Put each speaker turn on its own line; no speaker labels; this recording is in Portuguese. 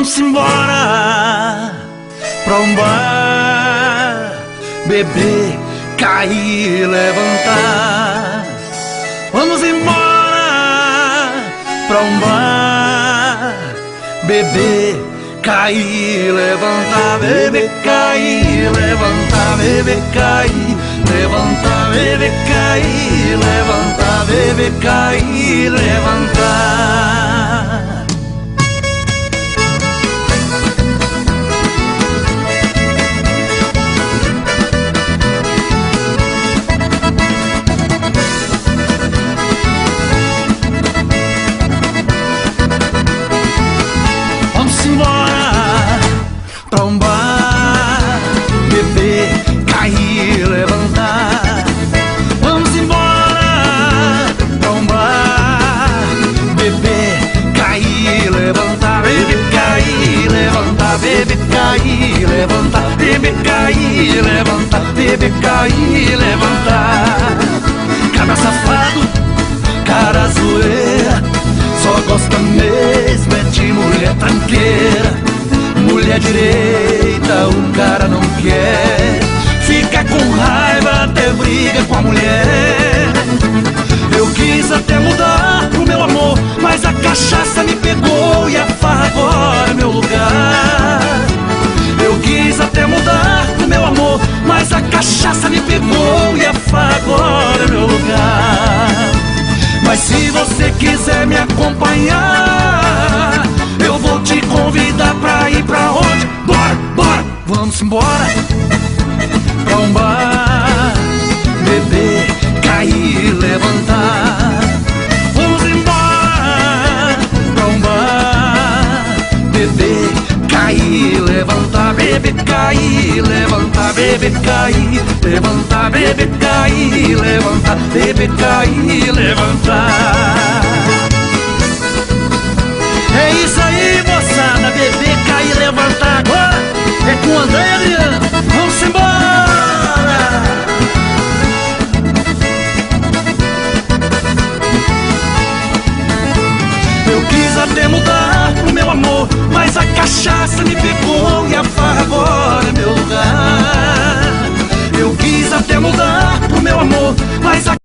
Vamos embora pra um bar, beber, cair, levantar. Vamos embora pra um bar, beber, cair, levantar. Beber, cair, levantar. Beber, cair, levantar. Beber, cair, levantar. Beber, cair, levantar. Pra um bar, beber, cair, levantar. Vamos embora pra um bar, beber, cair, levantar. Beber, cair, levantar. Beber, cair, levantar. Beber, cair, levantar. Beber, cair, levantar. Cara safado, cara zoeira, só gosta mesmo é de mulher tranqueira. Mulher direita o cara não quer, fica com raiva, até briga com a mulher. Eu quis até mudar o meu amor, mas a cachaça me pegou e a farra agora é meu lugar. Eu quis até mudar o meu amor, mas a cachaça me pegou e a farra agora é meu lugar. Mas se você quiser me acompanhar, eu vou te convidar pra ir pra onde? Bora, bora! Vamos embora pra um bar, beber, cair, levantar. Vamos embora pra um bar, beber, cair, levantar. Beber, cair, levantar. Beber, cair, levantar. Beber, cair, levantar. Beber, cair, levantar. É isso aí, moçada, beber, cair, levantar agora é com o André e Adriano. Vamos embora! Eu quis até mudar o meu amor, mas a cachaça me pegou e a farra agora é meu lugar. Eu quis até mudar o meu amor, mas a